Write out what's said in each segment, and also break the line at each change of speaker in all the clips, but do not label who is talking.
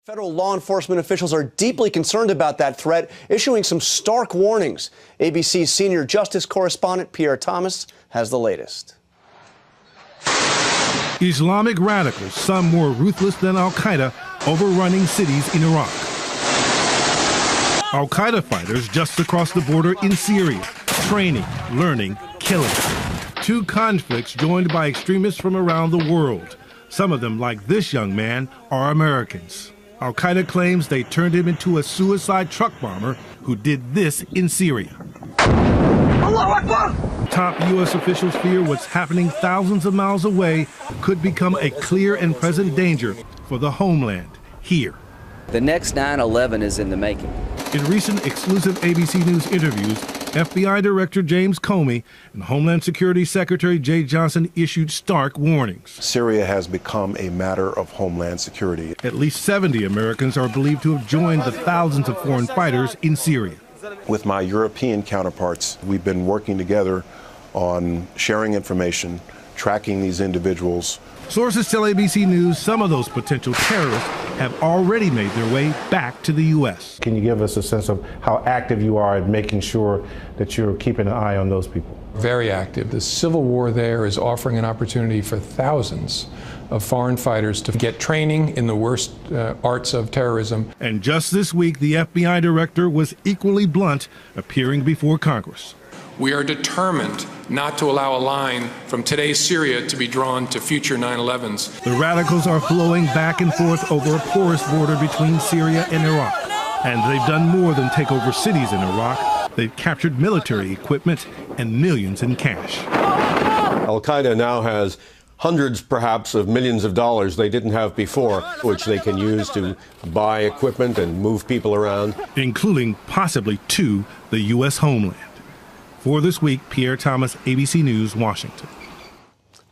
Federal law enforcement officials are deeply concerned about that threat, issuing some stark warnings. ABC's senior justice correspondent Pierre Thomas has the latest.
Islamic radicals, some more ruthless than al-Qaeda, overrunning cities in Iraq. Al-Qaeda fighters just across the border in Syria, training, learning, killing. Two conflicts joined by extremists from around the world. Some of them, like this young man, are Americans. Al-Qaeda claims they turned him into a suicide truck bomber who did this in Syria. Top U.S. officials fear what's happening thousands of miles away could become a clear and present danger for the homeland here.
The next 9/11 is in the making.
In recent exclusive ABC News interviews, FBI Director James Comey and Homeland Security Secretary Jay Johnson issued stark warnings.
Syria has become a matter of homeland security.
At least 70 Americans are believed to have joined the thousands of foreign fighters in Syria.
With my European counterparts, we've been working together on sharing information, tracking these individuals.
Sources tell ABC News some of those potential terrorists have already made their way back to the U.S.
Can you give us a sense of how active you are at making sure that you're keeping an eye on those people?
Very active. The civil war there is offering an opportunity for thousands of foreign fighters to get training in the worst arts of terrorism.
And just this week, the FBI director was equally blunt, appearing before Congress.
We are determined not to allow a line from today's Syria to be drawn to future 9/11s.
The radicals are flowing back and forth over a porous border between Syria and Iraq. And they've done more than take over cities in Iraq. They've captured military equipment and millions in cash.
Al-Qaeda now has hundreds, perhaps, of millions of dollars they didn't have before, which they can use to buy equipment and move people around.
Including possibly to the U.S. homeland. For This Week, Pierre Thomas, ABC News, Washington.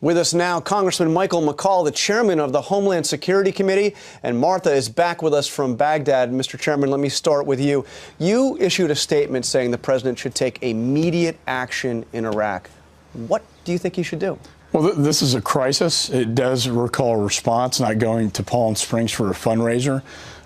With us now, Congressman Michael McCaul, the chairman of the Homeland Security Committee, and Martha is back with us from Baghdad. Mr. Chairman, let me start with you. You issued a statement saying the president should take immediate action in Iraq. What do you think he should do?
Well, this is a crisis. It does recall a response, not going to Palm Springs for a fundraiser.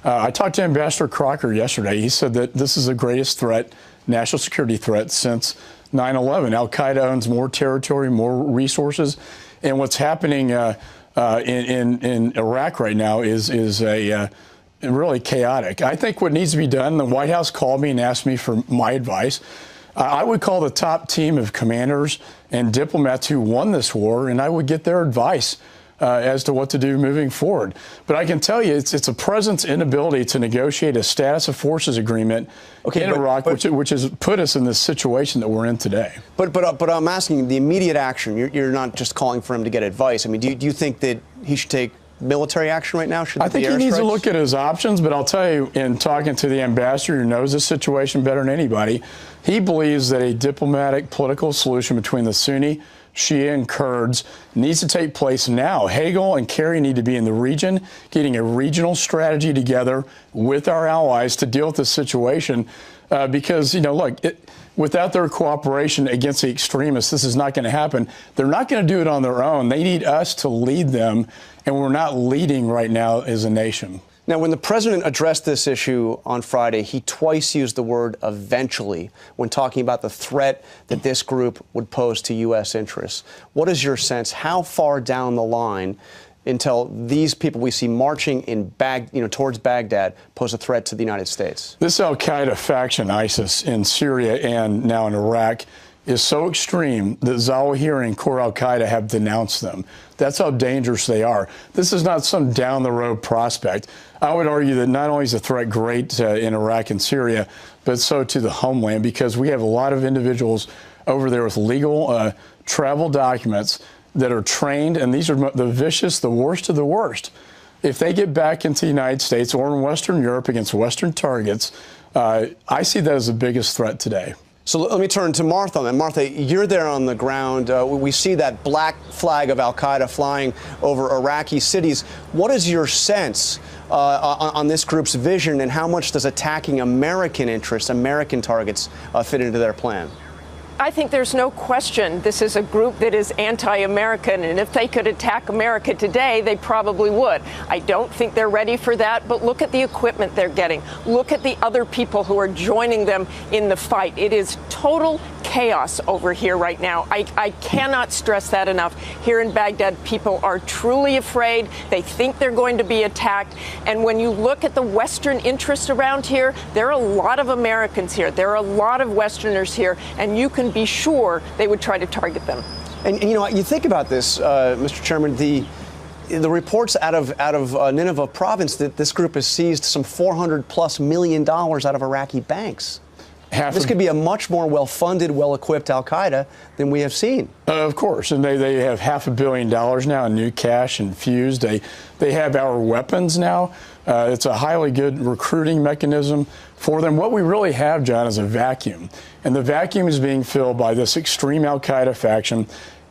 I talked to Ambassador Crocker yesterday. He said that this is the greatest threat, national security threat, since 9/11. Al-Qaeda owns more territory, more resources, and what's happening in Iraq right now is really chaotic. I think what needs to be done, the White House called me and asked me for my advice. I would call the top team of commanders and diplomats who won this war, and I would get their advice as to what to do moving forward. But I can tell you, it's a president's inability to negotiate a status of forces agreement in Iraq, which has put us in this situation that we're in today.
But I'm asking the immediate action. You're not just calling for him to get advice. I mean, do you think that he should take military action right now?
I think he needs to look at his options, but I'll tell you, in talking to the ambassador who knows the situation better than anybody, he believes that a diplomatic political solution between the Sunni, Shia, and Kurds needs to take place now. Hagel and Kerry need to be in the region, getting a regional strategy together with our allies to deal with this situation because, look, without their cooperation against the extremists, this is not going to happen. They're not going to do it on their own. They need us to lead them, and we're not leading right now as a nation.
Now, when the president addressed this issue on Friday, he twice used the word eventually when talking about the threat that this group would pose to U.S. interests. What is your sense? How far down the line until these people we see marching in towards Baghdad pose a threat to the United States?
This al-Qaeda faction, ISIS, in Syria and now in Iraq, is so extreme that Zawahiri and core al-Qaeda have denounced them. That's how dangerous they are. This is not some down-the-road prospect. I would argue that not only is the threat great in Iraq and Syria, but so to the homeland, because we have a lot of individuals over there with legal travel documents that are trained, and these are the vicious, the worst of the worst. If they get back into the United States or in Western Europe against Western targets, I see that as the biggest threat today.
So let me turn to Martha. And Martha, you're there on the ground. We see that black flag of al-Qaeda flying over Iraqi cities. What is your sense on this group's vision, and how much does attacking American interests, American targets, fit into their plan?
I think there's no question this is a group that is anti-American, and if they could attack America today, they probably would. I don't think they're ready for that, but look at the equipment they're getting. Look at the other people who are joining them in the fight. It is total chaos over here right now. I cannot stress that enough. Here in Baghdad, people are truly afraid. They think they're going to be attacked. And when you look at the Western interests around here, there are a lot of Americans here. There are a lot of Westerners here, and you can be sure they would try to target them.
And you know, you think about this, Mr. Chairman, the reports out of Nineveh province that this group has seized some $400+ million out of Iraqi banks. This could be a much more well-funded, well-equipped al-Qaeda than we have seen.
Of course, and they have $500 million now in new cash infused. They have our weapons now. It's a highly good recruiting mechanism for them. What we really have, John, is a vacuum. And the vacuum is being filled by this extreme al-Qaeda faction.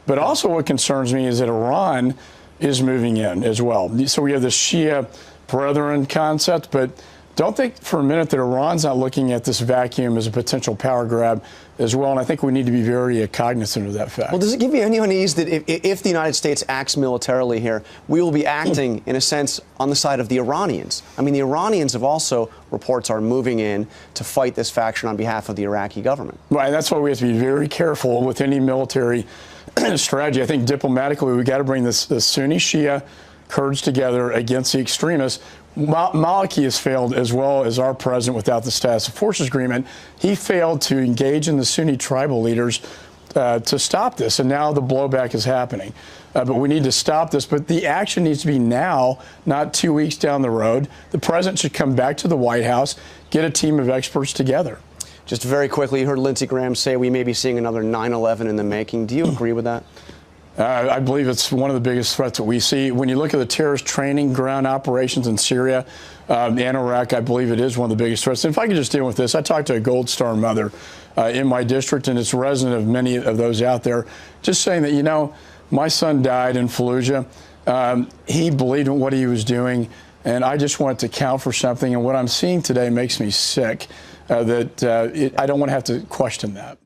But also what concerns me is that Iran is moving in as well. So we have the Shia brethren concept, but don't think for a minute that Iran's not looking at this vacuum as a potential power grab as well, and I think we need to be very cognizant of that fact.
Well, does it give you any unease that if the United States acts militarily here, we will be acting, in a sense, on the side of the Iranians? I mean, the Iranians have also, reports are, moving in to fight this faction on behalf of the Iraqi government.
Right, that's why we have to be very careful with any military strategy. I think diplomatically, we've got to bring the Sunni Shia Kurds together against the extremists. Maliki has failed, as well as our president, without the status of forces agreement. He failed to engage in the Sunni tribal leaders to stop this, and now the blowback is happening. But we need to stop this, but the action needs to be now, not 2 weeks down the road. The president should come back to the White House, get a team of experts together.
Just very quickly, you heard Lindsey Graham say we may be seeing another 9/11 in the making. Do you agree with that?
I believe it's one of the biggest threats that we see. When you look at the terrorist training ground operations in Syria and Iraq, I believe it is one of the biggest threats. And if I could just deal with this, I talked to a Gold Star mother in my district, and it's a resident of many of those out there, just saying that, you know, my son died in Fallujah. He believed in what he was doing, and I just want it to count for something. And what I'm seeing today makes me sick, I don't want to have to question that.